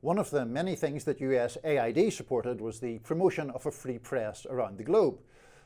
One of the many things that USAID supported was the promotion of a free press around the globe.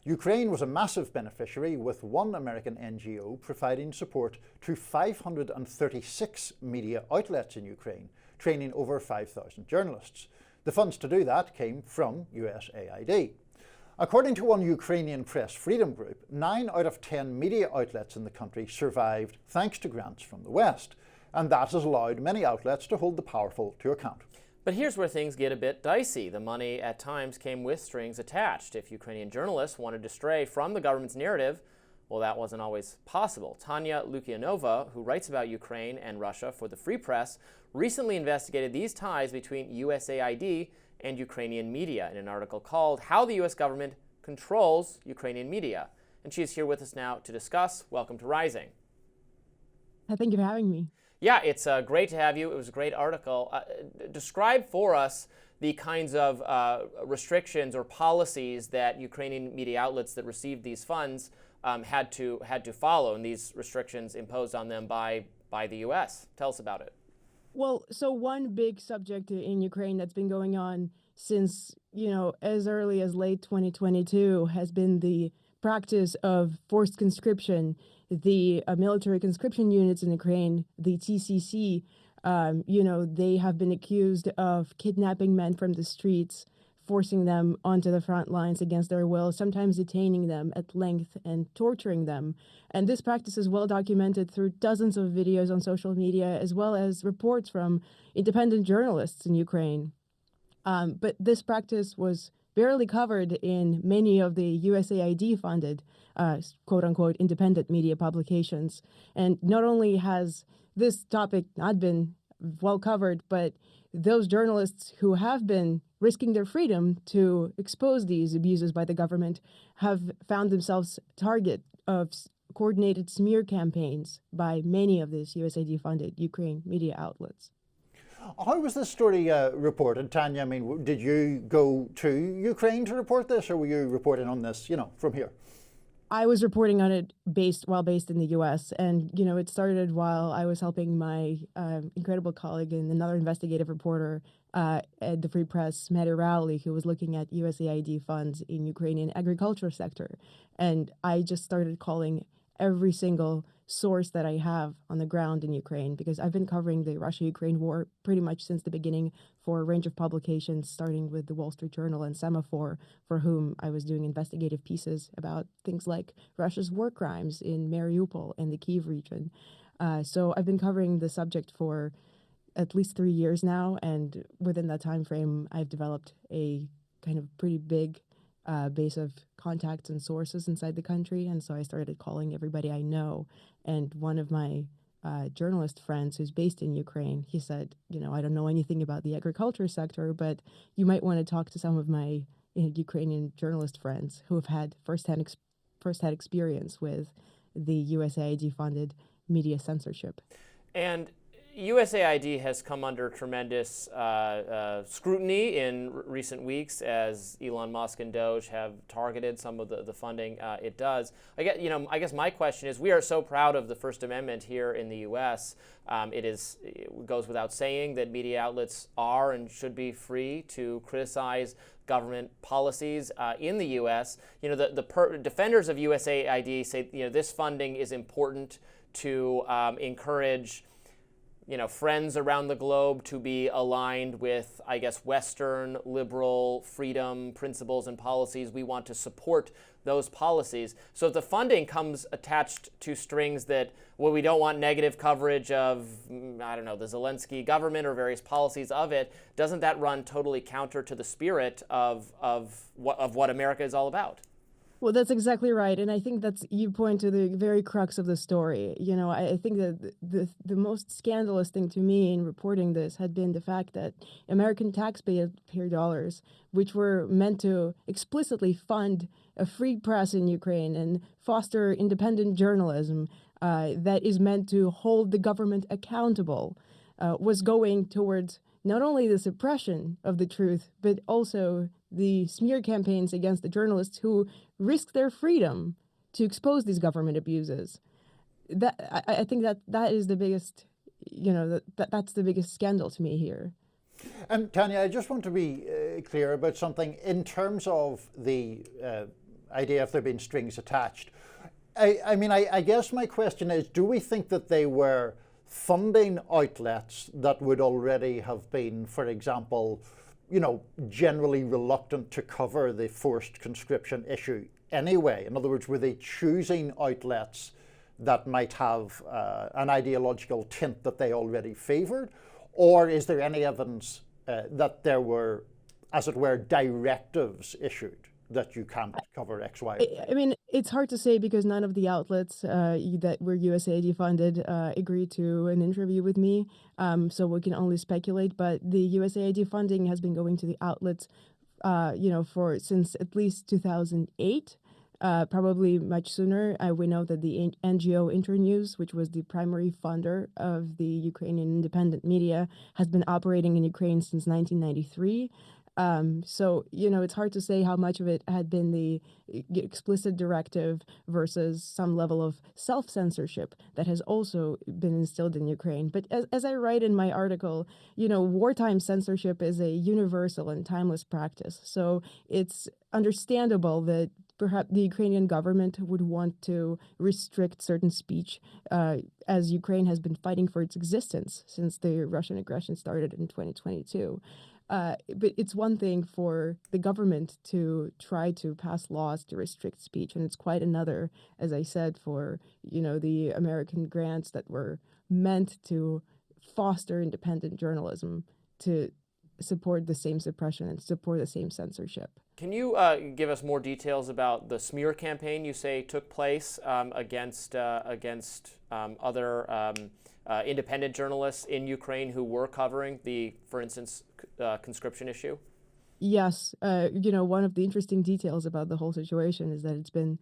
Ukraine was a massive beneficiary, with one American NGO providing support to 536 media outlets in Ukraine, training over 5,000 journalists. The funds to do that came from USAID. According to one Ukrainian press freedom group, 9 out of 10 media outlets in the country survived thanks to grants from the West, and that has allowed many outlets to hold the powerful to account. But here's where things get a bit dicey. The money at times came with strings attached. If Ukrainian journalists wanted to stray from the government's narrative, well, that wasn't always possible. Tanya Lukyanova, who writes about Ukraine and Russia for the Free Press, recently investigated these ties between USAID and Ukrainian media in an article called "How the U.S. Government Controls Ukrainian Media." And she's here with us now to discuss. Welcome to Rising. Thank you for having me. Yeah, it's great to have you. It was a great article. Describe for us the kinds of restrictions or policies that Ukrainian media outlets that received these funds had to follow, and these restrictions imposed on them by the U.S. Tell us about it. Well, so one big subject in Ukraine that's been going on since, as early as late 2022 has been the practice of forced conscription. The military conscription units in Ukraine, the TCC, they have been accused of kidnapping men from the streets, forcing them onto the front lines against their will, sometimes detaining them at length and torturing them. And this practice is well documented through dozens of videos on social media, as well as reports from independent journalists in Ukraine. But this practice was barely covered in many of the USAID-funded, quote-unquote, independent media publications. And not only has this topic not been well covered, but those journalists who have been risking their freedom to expose these abuses by the government have found themselves target of coordinated smear campaigns by many of these USAID-funded Ukraine media outlets. How was this story reported, Tanya? I mean, did you go to Ukraine to report this, or were you reporting on this, from here? I was reporting on it based in the U.S. And, it started while I was helping my incredible colleague and another investigative reporter at the Free Press, Maddie Rowley, who was looking at USAID funds in Ukrainian agriculture sector. And I just started calling every single source that I have on the ground in Ukraine, because I've been covering the Russia-Ukraine war pretty much since the beginning for a range of publications, starting with the Wall Street Journal and Semaphore, for whom I was doing investigative pieces about things like Russia's war crimes in Mariupol and the Kyiv region. So I've been covering the subject for at least 3 years now, and within that time frame, I've developed a kind of pretty big base of contacts and sources inside the country. And so I started calling everybody I know. And one of my journalist friends who's based in Ukraine, he said, I don't know anything about the agriculture sector, but you might want to talk to some of my Ukrainian journalist friends who have had firsthand experience with the USAID-funded media censorship. And USAID has come under tremendous scrutiny in recent weeks as Elon Musk and Doge have targeted some of the funding it does. I guess my question is, we are so proud of the First Amendment here in the U.S. It goes without saying that media outlets are and should be free to criticize government policies in the U.S. The defenders of USAID say this funding is important to encourage friends around the globe to be aligned with, I guess, Western liberal freedom principles and policies. We want to support those policies. So if the funding comes attached to strings that, we don't want negative coverage of, the Zelensky government or various policies of it, doesn't that run totally counter to the spirit of what America is all about? Well, that's exactly right. And I think you point to the very crux of the story. I think that the most scandalous thing to me in reporting this had been the fact that American taxpayer dollars, which were meant to explicitly fund a free press in Ukraine and foster independent journalism that is meant to hold the government accountable, was going towards not only the suppression of the truth, but also the smear campaigns against the journalists who risk their freedom to expose these government abuses. I think that is the biggest, that's the biggest scandal to me here. And Tanya, I just want to be clear about something in terms of the idea of there being strings attached. I guess my question is, do we think that they were funding outlets that would already have been, for example, generally reluctant to cover the forced conscription issue anyway? In other words, were they choosing outlets that might have an ideological tint that they already favored? Or is there any evidence that there were, as it were, directives issued that you can't cover X, Y, or Z? I mean, it's hard to say because none of the outlets that were USAID funded agreed to an interview with me. So we can only speculate. But the USAID funding has been going to the outlets, since at least 2008. Probably much sooner. We know that the NGO Internews, which was the primary funder of the Ukrainian independent media, has been operating in Ukraine since 1993. So, it's hard to say how much of it had been the explicit directive versus some level of self-censorship that has also been instilled in Ukraine. But as I write in my article, wartime censorship is a universal and timeless practice. So it's understandable that perhaps the Ukrainian government would want to restrict certain speech, as Ukraine has been fighting for its existence since the Russian aggression started in 2022. But it's one thing for the government to try to pass laws to restrict speech, and it's quite another, as I said, for the American grants that were meant to foster independent journalism to support the same suppression and support the same censorship. Can you give us more details about the smear campaign you say took place against other independent journalists in Ukraine who were covering the, for instance, conscription issue? Yes. One of the interesting details about the whole situation is that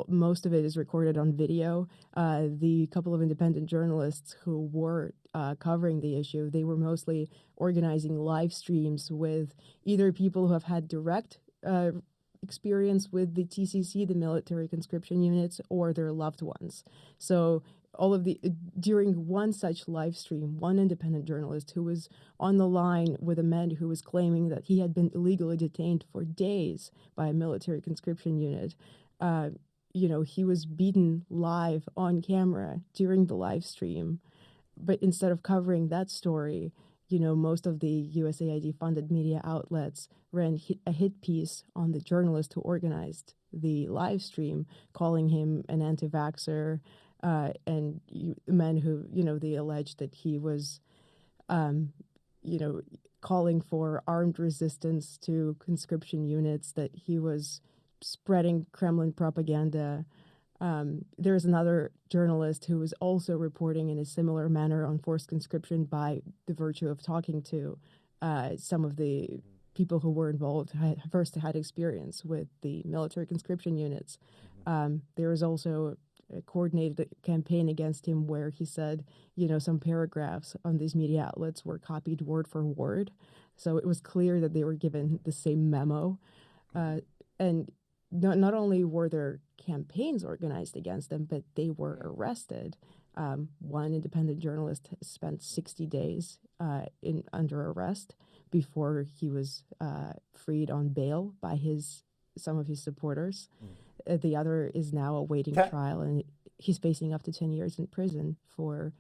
most of it is recorded on video. The couple of independent journalists who were covering the issue, they were mostly organizing live streams with either people who have had direct experience with the TCC, the military conscription units, or their loved ones. So during one such live stream, one independent journalist who was on the line with a man who was claiming that he had been illegally detained for days by a military conscription unit, he was beaten live on camera during the live stream. But instead of covering that story, most of the USAID funded media outlets ran a hit piece on the journalist who organized the live stream, calling him an anti-vaxxer, and a man who, they alleged that he was, calling for armed resistance to conscription units, that he was spreading Kremlin propaganda. There's another journalist who was also reporting in a similar manner on forced conscription by the virtue of talking to some of the people who were involved, first had experience with the military conscription units. There was also a coordinated campaign against him where he said, some paragraphs on these media outlets were copied word for word. So it was clear that they were given the same memo. And not only were there campaigns organized against them, but they were arrested. One independent journalist spent 60 days under arrest before he was freed on bail by some of his supporters. The other is now awaiting trial, and he's facing up to 10 years in prison for,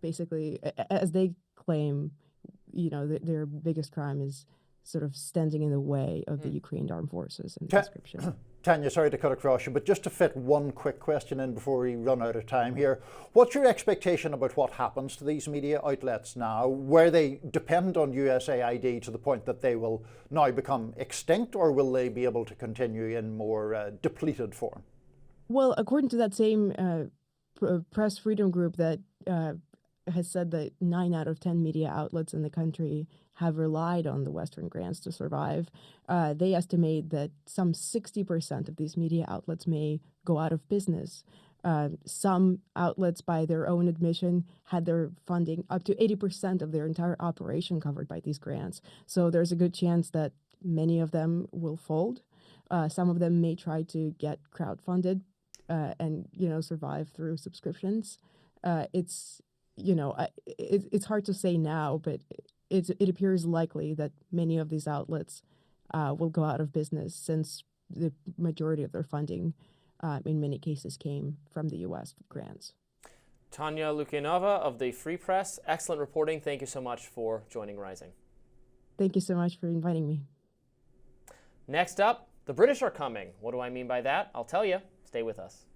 basically, as they claim, their biggest crime is sort of standing in the way of the Ukrainian armed forces and conscription. Tanya, sorry to cut across you, but just to fit one quick question in before we run out of time here, what's your expectation about what happens to these media outlets now, where they depend on USAID to the point that they will now become extinct, or will they be able to continue in more depleted form? Well, according to that same press freedom group that has said that 9 out of 10 media outlets in the country have relied on the Western grants to survive, they estimate that some 60% of these media outlets may go out of business. Some outlets, by their own admission, had their funding up to 80% of their entire operation covered by these grants. So there's a good chance that many of them will fold. Some of them may try to get crowdfunded and survive through subscriptions. It's it's hard to say now, but it appears likely that many of these outlets will go out of business since the majority of their funding, in many cases, came from the U.S. grants. Tanya Lukyanova of the Free Press, excellent reporting. Thank you so much for joining Rising. Thank you so much for inviting me. Next up, the British are coming. What do I mean by that? I'll tell you. Stay with us.